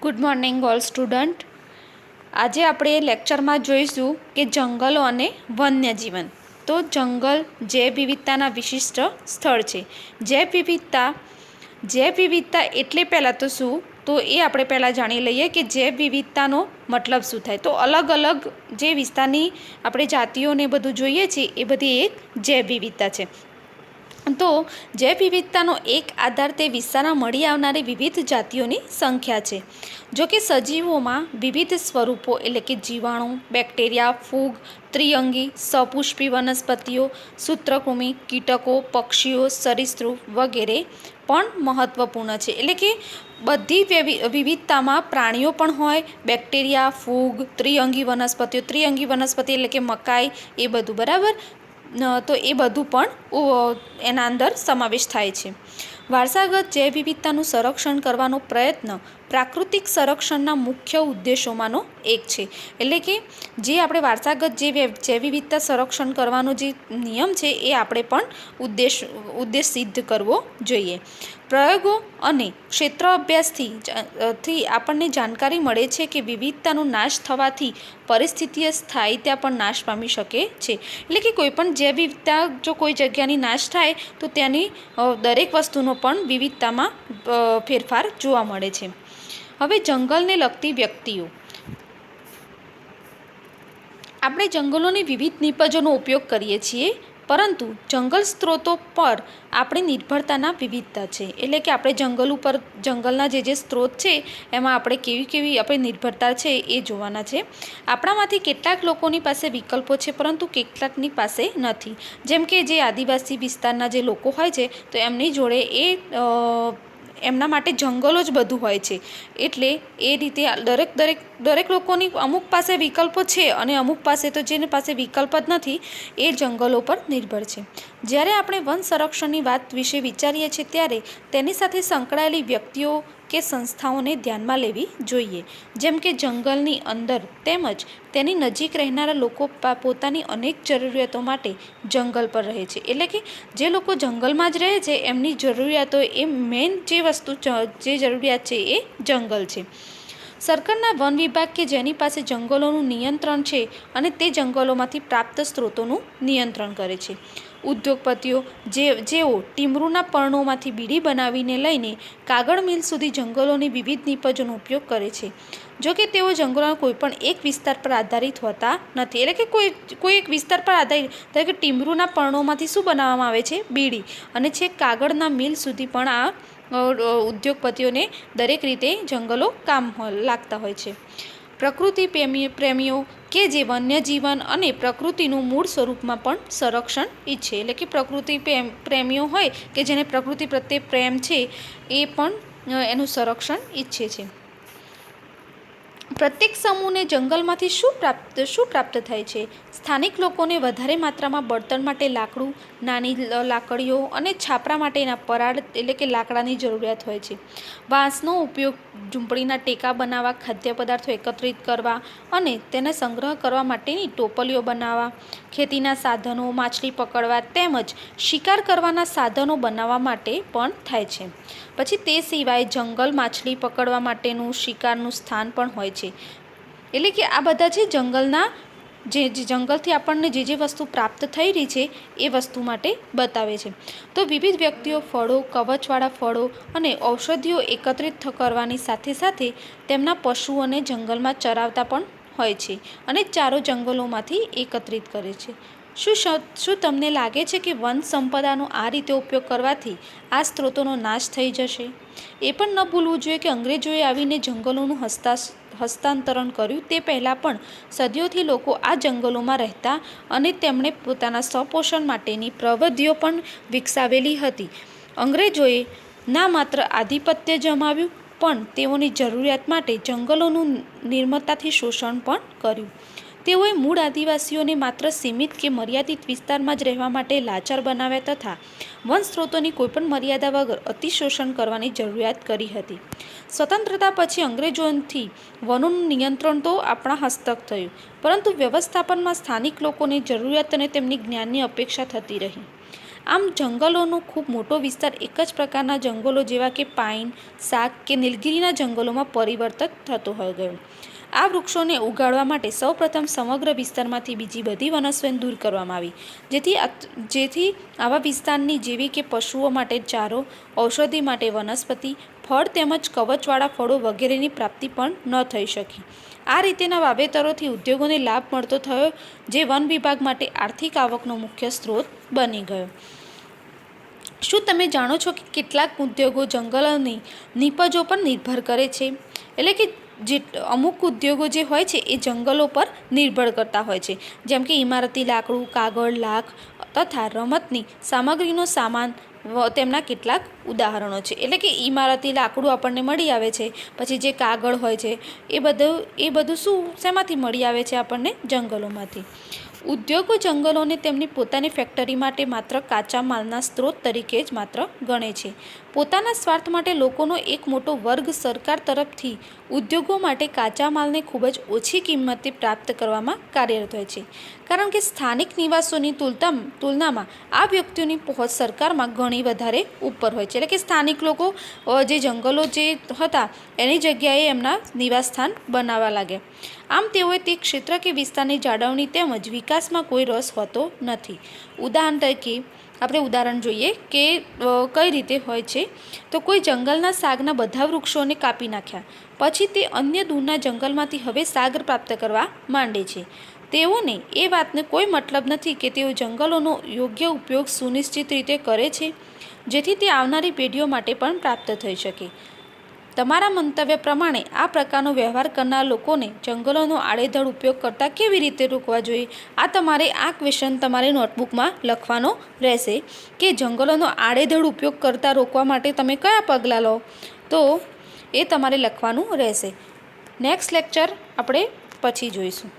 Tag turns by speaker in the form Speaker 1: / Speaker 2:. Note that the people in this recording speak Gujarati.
Speaker 1: Good morning all student. આજે આપણે લેક્ચરમાં જોઈશું કે જંગલો અને વન્યજીવન. તો જંગલ જૈવ વિવિધતાના વિશિષ્ટ સ્થળ છે. જૈવ વિવિધતા એટલે પહેલાં તો શું, તો એ આપણે પહેલાં જાણી લઈએ કે જૈવ વિવિધતાનો મતલબ શું થાય. તો અલગ અલગ જે વિસ્તારની આપણે જાતિઓને બધું જોઈએ છીએ એ બધી એક જૈવ વિવિધતા છે. તો જૈવ વિવિધતાનો એક આધાર તે વિસ્તારમાં મળી આવનારી વિવિધ જાતિઓની સંખ્યા છે. જો કે સજીવોમાં વિવિધ સ્વરૂપો એટલે કે જીવાણુ, બેક્ટેરિયા, ફૂગ, ત્રિઅંગી, સપુષ્પી વનસ્પતિઓ, સૂત્રકૃમિ, કીટકો, પક્ષીઓ, સરીસૃપ વગેરે પણ મહત્વપૂર્ણ છે. એટલે કે બધી વિવિધતામાં પ્રાણીઓ પણ હોય, બેક્ટેરિયા, ફૂગ, ત્રિઅંગી વનસ્પતિ એટલે કે મકાઈ, એ બધું બરાબર. તો એ બધું પણ એના અંદર સમાવેશ થાય છે. વારસાગત જૈવ વિવિધતાનું સંરક્ષણ કરવાનો પ્રયત્ન પ્રાકૃતિક સંરક્ષણના મુખ્ય ઉદ્દેશોમાંનો એક છે. એટલે કે જે આપણે વારસાગત જૈવ વિવિધતા સંરક્ષણ કરવાનો જે નિયમ છે એ આપણે પણ ઉદ્દેશ સિદ્ધ કરવો જોઈએ. પ્રયોગો અને ક્ષેત્ર અભ્યાસથી આપણને જાણકારી મળે છે કે વિવિધતાનો નાશ થવાથી પરિસ્થિતિએ સ્થાયીતા પણ નાશ પામી શકે છે. એટલે કે કોઈ પણ જૈવ વિવિધતા જો કોઈ જગ્યાની નાશ થાય તો ત્યાંની દરેક વસ્તુનો પણ વિવિધતામાં ફેરફાર જોવા મળે છે. હવે જંગલને લગતી વ્યક્તિઓ. આપણે જંગલોની વિવિધ નિપજોનો ઉપયોગ કરીએ છીએ, પરંતુ જંગલ સ્ત્રોતો પર આપણી નિર્ભરતાના વિવિધતા છે. એટલે કે આપણે જંગલના જે સ્ત્રોત છે એમાં આપણે કેવી આપણી નિર્ભરતા છે એ જોવાના છે. આપણામાંથી કેટલાક લોકોની પાસે વિકલ્પો છે, પરંતુ કેટલાકની પાસે નથી. જેમ કે જે આદિવાસી વિસ્તારના જે લોકો હોય છે તો એમની જોડે એમના માટે જંગલો જ બધું હોય છે. એટલે એ રીતે દરેક લોકોની અમુક પાસે વિકલ્પો છે અને અમુક પાસે તો જેની પાસે વિકલ્પ જ નથી એ જંગલો પર નિર્ભર છે. જ્યારે આપણે વન સંરક્ષણની વાત વિશે વિચારીએ છીએ ત્યારે તેની સાથે સંકળાયેલી વ્યક્તિઓ કે સંસ્થાઓને ધ્યાનમાં લેવી જોઈએ. જેમ કે જંગલની અંદર તેમજ તેની નજીક રહેનારા લોકો પોતાની અનેક જરૂરિયાતો માટે જંગલ પર રહે છે. એટલે કે જે લોકો જંગલમાં જ રહે છે એમની જરૂરિયાતો એ મેઇન જે જરૂરિયાત છે એ જંગલ છે. સરકારના વન વિભાગ કે જેની પાસે જંગલોનું નિયંત્રણ છે અને તે જંગલોમાંથી પ્રાપ્ત સ્ત્રોતોનું નિયંત્રણ કરે છે. ઉદ્યોગપતિઓ જેઓ ટીમરૂના પર્ણોમાંથી બીડી બનાવીને લઈને કાગળ મિલ સુધી જંગલોની વિવિધ નિપજોનો ઉપયોગ કરે છે. જો કે તેઓ જંગલોના કોઈપણ એક વિસ્તાર પર આધારિત હોતા નથી. એટલે કે કોઈ એક વિસ્તાર પર આધારિત, એટલે કે ટીમરૂના પર્ણોમાંથી શું બનાવવામાં આવે છે? બીડી. અને છેક કાગળના મિલ સુધી પણ આ ઉદ્યોગપતિઓને દરેક રીતે જંગલો કામ લાગતા હોય છે. પ્રકૃતિ પ્રેમીઓ કે જે વન્યજીવન અને પ્રકૃતિનું મૂળ સ્વરૂપમાં પણ સંરક્ષણ ઈચ્છે. એટલે કે પ્રકૃતિ પ્રેમીઓ હોય કે જેને પ્રકૃતિ પ્રત્યે પ્રેમ છે એ પણ એનું સંરક્ષણ ઈચ્છે છે. પ્રત્યેક સમૂહને જંગલમાંથી શું પ્રાપ્ત થાય છે? સ્થાનિક લોકોને વધારે માત્રામાં બળતણ માટે લાકડું, નાની લાકડીઓ અને છાપરા માટેના પરાળ એટલે કે લાકડાની જરૂરિયાત હોય છે. વાંસનો ઉપયોગ ઝૂંપડીના ટેકા બનાવવા, ખાદ્ય પદાર્થો એકત્રિત કરવા અને તેને સંગ્રહ કરવા માટેની ટોપલીઓ બનાવવા, ખેતીના સાધનો, માછલી પકડવા તેમજ શિકાર કરવાના સાધનો બનાવવા માટે પણ થાય છે. પછી તે સિવાય જંગલ માછલી પકડવા માટેનું શિકારનું સ્થાન પણ હોય છે. એટલે કે આ બધા છે જંગલથી આપણને જે વસ્તુ પ્રાપ્ત થઈ રહી છે એ વસ્તુ માટે બતાવે છે. તો વિવિધ વ્યક્તિઓ ફળો, કવચવાળા ફળો અને ઔષધિઓ એકત્રિત કરવાની સાથે સાથે તેમના પશુઓને જંગલમાં ચરાવતા પણ હોય છે અને ચારો જંગલોમાંથી એકત્રિત કરે છે. શું તમને લાગે છે કે વન સંપદાનો આ રીતે ઉપયોગ કરવાથી આ સ્ત્રોતોનો નાશ થઈ જશે? એ પણ ન ભૂલવું જોઈએ કે અંગ્રેજોએ આવીને જંગલોનું હસ્તાંતરણ કર્યું તે પહેલાં પણ સદીઓથી લોકો આ જંગલોમાં રહેતા અને તેમણે પોતાના સ્વપોષણ માટેની પ્રવૃત્તિઓ પણ વિકસાવેલી હતી. અંગ્રેજોએ ના માત્ર આધિપત્ય જમાવ્યું પણ તેઓની જરૂરિયાત માટે જંગલોનું નિર્મમતાથી શોષણ પણ કર્યું. તેઓએ મૂળ આદિવાસીઓને માત્ર સીમિત કે મર્યાદિત વિસ્તારમાં જ રહેવા માટે લાચાર બનાવ્યા તથા વન સ્ત્રોતોની કોઈપણ મર્યાદા વગર અતિશોષણ કરવાની જરૂરિયાત કરી હતી. સ્વતંત્રતા પછી અંગ્રેજોથી વનોનું નિયંત્રણ તો આપણા હસ્તક થયું, પરંતુ વ્યવસ્થાપનમાં સ્થાનિક લોકોની જરૂરિયાત અને તેમની જ્ઞાનની અપેક્ષા થતી રહી. આમ જંગલોનો ખૂબ મોટો વિસ્તાર એક જ પ્રકારના જંગલો જેવા કે પાઇન, સાગ કે નીલગિરીના જંગલોમાં પરિવર્તિત થતો હોય ગયો. આ વૃક્ષોને ઉગાડવા માટે સૌપ્રથમ સમગ્ર વિસ્તારમાંથી બીજી બધી વનસ્પતિને દૂર કરવામાં આવી, જેથી આવા વિસ્તારની જેવી કે પશુઓ માટે ચારો, ઔષધિ માટે વનસ્પતિ, ફળ તેમજ કવચવાળા ફળો વગેરેની પ્રાપ્તિ પણ ન થઈ શકી. આ રીતેના વાવેતરોથી ઉદ્યોગોને લાભ મળતો થયો, જે વન વિભાગ માટે આર્થિક આવકનો મુખ્ય સ્ત્રોત બની ગયો. શું તમે જાણો છો કે કેટલાક ઉદ્યોગો જંગલોની નીપજો પર નિર્ભર કરે છે? એટલે કે અમુક ઉદ્યોગો જે હોય છે એ જંગલો પર નિર્ભર કરતા હોય છે, જેમ કે ઇમારતી લાકડું, કાગળ, લાખ તથા રમતની સામગ્રીનો સામાન તેમના કેટલાક ઉદાહરણો છે. એટલે કે ઇમારતી લાકડું આપણને મળી આવે છે, પછી જે કાગળ હોય છે એ બધું શું શેમાંથી મળી આવે છે આપણને? જંગલોમાંથી. ઉદ્યોગો જંગલોને તેમની પોતાની ફેક્ટરી માટે માત્ર કાચા માલના સ્ત્રોત તરીકે જ માત્ર ગણે છે. પોતાના સ્વાર્થ માટે લોકોનો એક મોટો વર્ગ સરકાર તરફથી ઉદ્યોગો માટે કાચા માલને ખૂબ જ ઓછી કિંમતે પ્રાપ્ત કરવામાં કાર્યરત હોય છે, કારણ કે સ્થાનિક નિવાસોની તુલનામાં આ વ્યક્તિઓની પહોંચ સરકારમાં ઘણી વધારે ઉપર હોય છે. એટલે કે સ્થાનિક લોકો જે જંગલો જે હતા એની જગ્યાએ એમના નિવાસસ્થાન બનાવવા લાગ્યા. આમ તેઓએ તે ક્ષેત્ર કે વિસ્તારની જાળવણી તેમજ વિકાસમાં કોઈ રસ હોતો નથી. ઉદાહરણ તરીકે આપણે ઉદાહરણ જોઈએ કે કઈ રીતે હોય છે. તો કોઈ જંગલના સાગના બધા વૃક્ષોને કાપી નાખ્યા, પછી તે અન્ય દૂરના જંગલમાંથી હવે સાગ પ્રાપ્ત કરવા માંડે છે. તેઓને એ વાતને કોઈ મતલબ નથી કે તેઓ જંગલોનો યોગ્ય ઉપયોગ સુનિશ્ચિત રીતે કરે છે, જેથી તે આવનારી પેઢીઓ માટે પણ પ્રાપ્ત થઈ શકે. તમારા મંતવ્ય પ્રમાણે આ પ્રકારનો વ્યવહાર કરનાર લોકોને જંગલોનો આડેધડ ઉપયોગ કરતાં કેવી રીતે રોકવા જોઈએ? આ તમારે આ ક્વેશ્ચન તમારે નોટબુકમાં લખવાનો રહેશે કે જંગલોનો આડેધડ ઉપયોગ કરતાં રોકવા માટે તમે કયા પગલાં લો, તો એ તમારે લખવાનું રહેશે. નેક્સ્ટ લેક્ચર આપણે પછી જોઈશું.